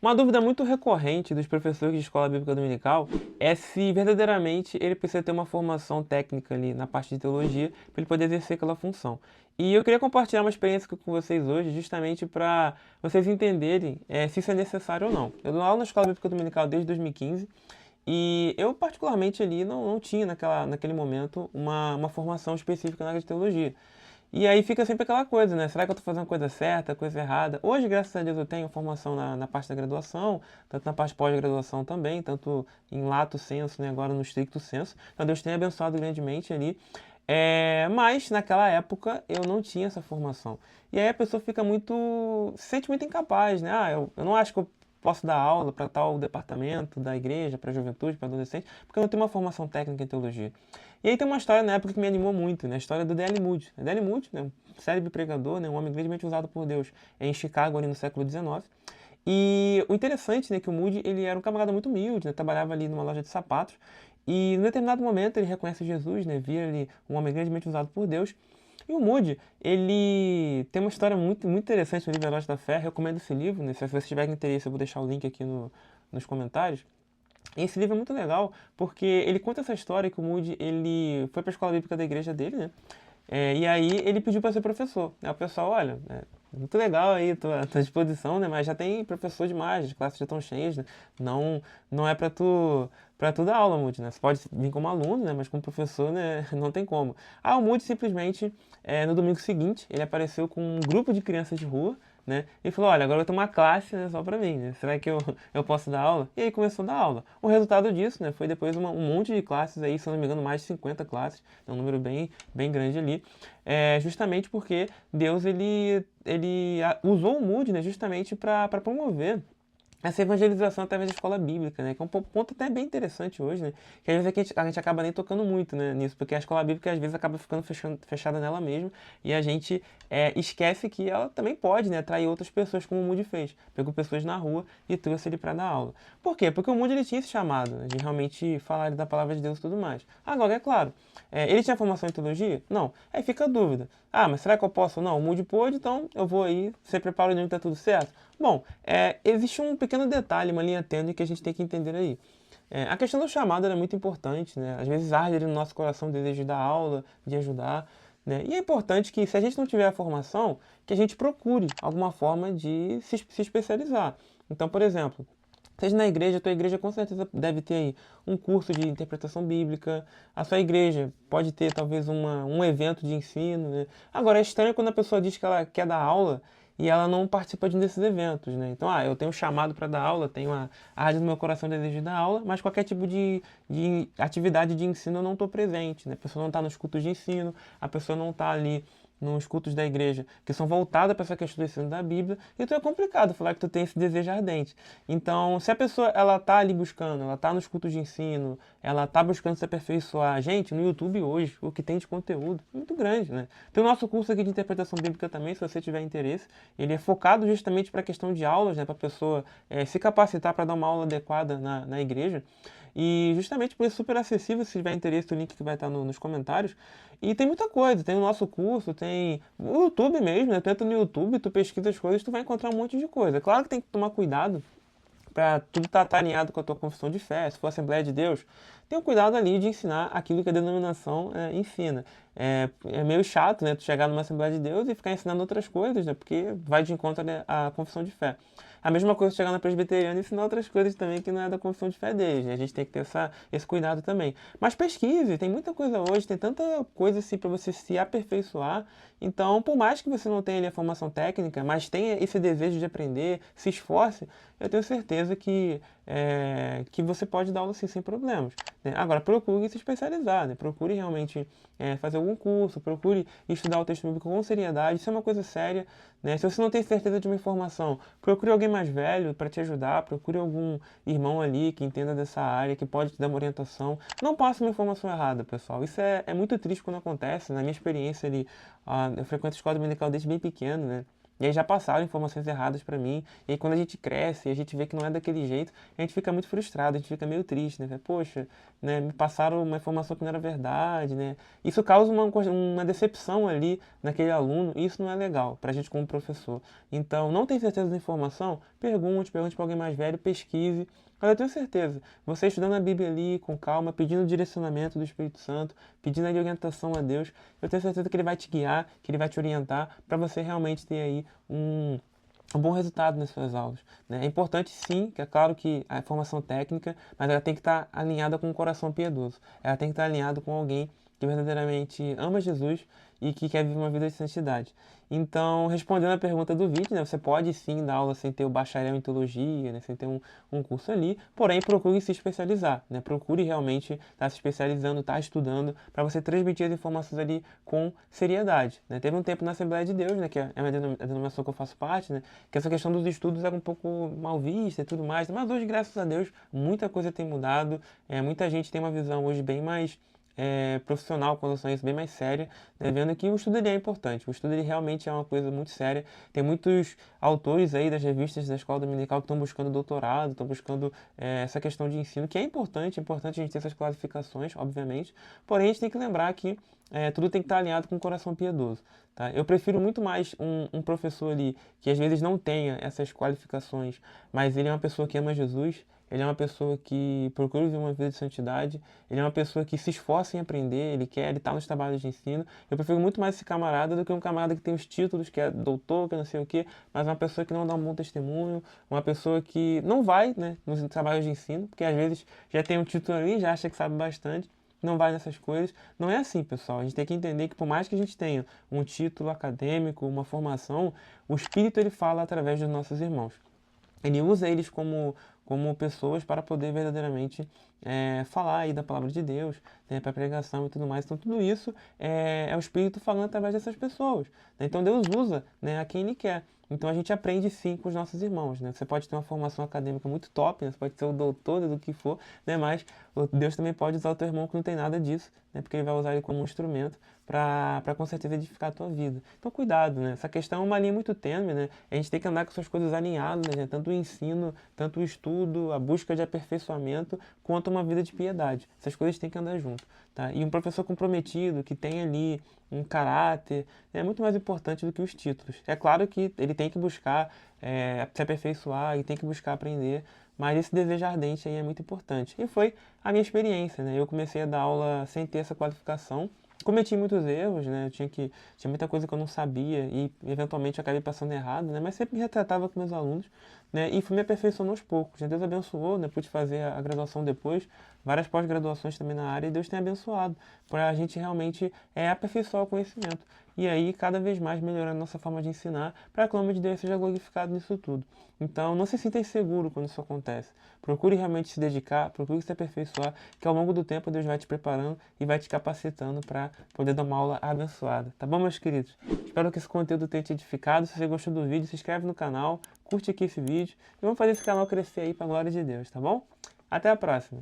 Uma dúvida muito recorrente dos professores de escola bíblica dominical é se verdadeiramente ele precisa ter uma formação técnica ali na parte de teologia para ele poder exercer aquela função. E eu queria compartilhar uma experiência com vocês hoje, justamente para vocês entenderem se isso é necessário ou não. Eu dou aula na escola bíblica dominical desde 2015 e eu, particularmente, ali não tinha naquele momento uma formação específica na área de teologia. E aí fica sempre aquela coisa, né? Será que eu estou fazendo a coisa certa, a coisa errada? Hoje, graças a Deus, eu tenho formação na parte da graduação, tanto na parte pós-graduação também, tanto em lato sensu, né? Agora no stricto sensu. Então Deus tem abençoado grandemente ali. Mas naquela época eu não tinha essa formação. E aí a pessoa fica muito. Se sente muito incapaz, né? Eu não acho que eu posso dar aula para tal departamento da igreja, para juventude, para adolescente, porque eu não tenho uma formação técnica em teologia. E aí tem uma história na época que me animou muito, né? A história do D.L. Moody. D.L. Moody, né? Um célebre pregador, né? Um homem grandemente usado por Deus em Chicago ali no século XIX. E o interessante, né, que o Moody, ele era um camarada muito humilde, né? Trabalhava ali numa loja de sapatos. E em determinado momento ele reconhece Jesus, né? Via ali um homem grandemente usado por Deus. E o Moody, ele tem uma história muito interessante no livro Heróis da Fé. Recomendo esse livro, né? Se você tiver interesse, eu vou deixar o link aqui nos comentários. E esse livro é muito legal porque ele conta essa história que o Moody ele foi para a escola bíblica da igreja dele, né? E aí ele pediu para ser professor. Aí o pessoal, olha, muito legal aí tua disposição, né? Mas já tem professor demais, as classes já estão cheias, né? Não é para tu dar aula, Moody, né? Você pode vir como aluno, né? Mas como professor, né? Não tem como. Ah, o Moody simplesmente, no domingo seguinte, ele apareceu com um grupo de crianças de rua, né? E falou, olha, agora eu tenho uma classe, né, só pra mim, né? Será que eu posso dar aula? E aí começou a dar aula. O resultado disso, né, foi depois um monte de classes aí, se eu não me engano, mais de 50 classes, é um número bem grande ali, justamente porque Deus, ele usou o Moody, né, justamente para promover essa evangelização através da escola bíblica, né? Que é um ponto até bem interessante hoje, né? Que às vezes a gente acaba nem tocando muito, né, nisso, porque a escola bíblica às vezes acaba ficando fechada nela mesma e a gente esquece que ela também pode, né, atrair outras pessoas, como o Moody fez. Pegou pessoas na rua e trouxe ele para dar aula. Por quê? Porque o Moody ele tinha esse chamado, né, de realmente falar da palavra de Deus e tudo mais. Agora, é claro, ele tinha formação em teologia? Não. Aí fica a dúvida. Ah, mas será que eu posso? Não, o Moody pôde, então eu vou aí, você prepara o nível, tá tudo certo? Bom, existe um pequeno detalhe, uma linha tênue que a gente tem que entender aí. A questão do chamado é muito importante, né? Às vezes arde ali no nosso coração o desejo da aula, de ajudar, né? E é importante que, se a gente não tiver a formação, que a gente procure alguma forma de se especializar. Então, por exemplo, seja na igreja, a tua igreja com certeza deve ter aí um curso de interpretação bíblica, a sua igreja pode ter talvez um evento de ensino, né? Agora, é estranho quando a pessoa diz que ela quer dar aula e ela não participa de um desses eventos, né? Então, eu tenho um chamado para dar aula, tenho a arde no meu coração o desejo de dar aula, mas qualquer tipo de atividade de ensino eu não estou presente, né? A pessoa não está nos cultos de ensino, a pessoa não está ali nos cultos da igreja que são voltados para essa questão do ensino da Bíblia, então é complicado falar que tu tem esse desejo ardente. Então, se a pessoa ela tá ali buscando, ela tá nos cultos de ensino, ela tá buscando se aperfeiçoar, gente, no YouTube hoje, o que tem de conteúdo é muito grande, né? Tem o nosso curso aqui de interpretação bíblica também, se você tiver interesse, ele é focado justamente para a questão de aulas, né, para a pessoa se capacitar para dar uma aula adequada na igreja. E justamente por isso super acessível, se tiver interesse, o link que vai estar nos comentários. E tem muita coisa, tem o nosso curso, tem o YouTube mesmo, né? Tu entra no YouTube, tu pesquisa as coisas, tu vai encontrar um monte de coisa. Claro que tem que tomar cuidado para tudo estar alinhado com a tua confissão de fé. Se for Assembleia de Deus, tenha cuidado ali de ensinar aquilo que a denominação ensina. É meio chato, né? Tu chegar numa Assembleia de Deus e ficar ensinando outras coisas, né? Porque vai de encontro à confissão de fé. A mesma coisa chegar na presbiteriana e ensinar outras coisas também que não é da confissão de fé deles, né? A gente tem que ter esse cuidado também. Mas pesquise, tem muita coisa hoje, tem tanta coisa assim para você se aperfeiçoar. Então, por mais que você não tenha ali a formação técnica, mas tenha esse desejo de aprender, se esforce, eu tenho certeza que você pode dar aula assim sem problemas, né? Agora, procure se especializar, né? Procure realmente fazer algum curso, procure estudar o texto bíblico com seriedade, isso é uma coisa séria, né? Se você não tem certeza de uma informação, procure alguém mais velho para te ajudar, procure algum irmão ali que entenda dessa área, que pode te dar uma orientação. Não passe uma informação errada, pessoal. Isso é muito triste quando acontece. Na minha experiência ali, eu frequento a escola dominical desde bem pequeno, né? e aí já passaram informações erradas para mim, e aí quando a gente cresce e a gente vê que não é daquele jeito, a gente fica muito frustrado, a gente fica meio triste, né? Poxa, né, me passaram uma informação que não era verdade, né? Isso causa uma decepção ali naquele aluno, e isso não é legal para a gente como professor. Então, não tem certeza da informação? Pergunte para alguém mais velho, pesquise. Mas eu tenho certeza, você estudando a Bíblia ali com calma, pedindo o direcionamento do Espírito Santo, pedindo a orientação a Deus, eu tenho certeza que Ele vai te guiar, que Ele vai te orientar para você realmente ter aí um bom resultado nas suas aulas, né? É importante sim, que é claro que a formação técnica, mas ela tem que estar alinhada com um coração piedoso. Ela tem que estar alinhada com alguém que verdadeiramente ama Jesus e que quer viver uma vida de santidade. Então, respondendo a pergunta do vídeo, né, você pode sim dar aula sem ter o bacharel em teologia, né, sem ter um curso ali, porém procure se especializar, né, procure realmente estar se especializando, estar estudando, para você transmitir as informações ali com seriedade, né. Teve um tempo na Assembleia de Deus, né, que é a denominação que eu faço parte, né, que essa questão dos estudos era um pouco mal vista e tudo mais, mas hoje, graças a Deus, muita coisa tem mudado, muita gente tem uma visão hoje bem mais profissional com relação a isso, bem mais séria, né, vendo que o estudo ele é importante, o estudo ele realmente é uma coisa muito séria. Tem muitos autores aí das revistas da escola dominical que estão buscando doutorado, estão buscando essa questão de ensino, que é importante a gente ter essas classificações, obviamente, porém a gente tem que lembrar que tudo tem que estar alinhado com o coração piedoso. Tá? Eu prefiro muito mais um professor ali que às vezes não tenha essas qualificações, mas ele é uma pessoa que ama Jesus, ele é uma pessoa que procura viver uma vida de santidade, ele é uma pessoa que se esforça em aprender, ele está nos trabalhos de ensino. Eu prefiro muito mais esse camarada do que um camarada que tem os títulos, que é doutor, que é não sei o quê, mas uma pessoa que não dá um bom testemunho, uma pessoa que não vai, né, nos trabalhos de ensino, porque às vezes já tem um título ali, já acha que sabe bastante, não vai nessas coisas. Não é assim, pessoal. A gente tem que entender que por mais que a gente tenha um título acadêmico, uma formação, o Espírito ele fala através dos nossos irmãos. Ele usa eles como pessoas para poder verdadeiramente falar aí da palavra de Deus, né, para pregação e tudo mais. Então, tudo isso é o Espírito falando através dessas pessoas, né? Então, Deus usa, né, a quem Ele quer. Então, a gente aprende sim com os nossos irmãos, né? Você pode ter uma formação acadêmica muito top, né? Você pode ser o doutor do que for, né? Mas Deus também pode usar o teu irmão que não tem nada disso, né? Porque Ele vai usar ele como um instrumento para com certeza edificar a tua vida. Então, cuidado, né? Essa questão é uma linha muito tênue, né? A gente tem que andar com essas coisas alinhadas, né? Tanto o ensino, tanto o estudo, a busca de aperfeiçoamento, quanto uma vida de piedade. Essas coisas têm que andar junto, tá? E um professor comprometido, que tem ali um caráter, é muito mais importante do que os títulos. É claro que ele tem que buscar se aperfeiçoar e tem que buscar aprender, mas esse desejo ardente aí é muito importante. E foi a minha experiência, né? Eu comecei a dar aula sem ter essa qualificação. Cometi muitos erros, né? Tinha muita coisa que eu não sabia e eventualmente eu acabei passando errado, né? Mas sempre me retratava com meus alunos, né? E fui me aperfeiçoando aos poucos, né? Deus abençoou, né? Pude fazer a graduação depois, várias pós-graduações também na área, e Deus tem abençoado para a gente realmente aperfeiçoar o conhecimento. E aí, cada vez mais melhorando a nossa forma de ensinar, para que o nome de Deus seja glorificado nisso tudo. Então, não se sinta inseguro quando isso acontece. Procure realmente se dedicar, procure se aperfeiçoar, que ao longo do tempo Deus vai te preparando e vai te capacitando para poder dar uma aula abençoada. Tá bom, meus queridos? Espero que esse conteúdo tenha te edificado. Se você gostou do vídeo, se inscreve no canal, curte aqui esse vídeo e vamos fazer esse canal crescer aí para a glória de Deus, tá bom? Até a próxima!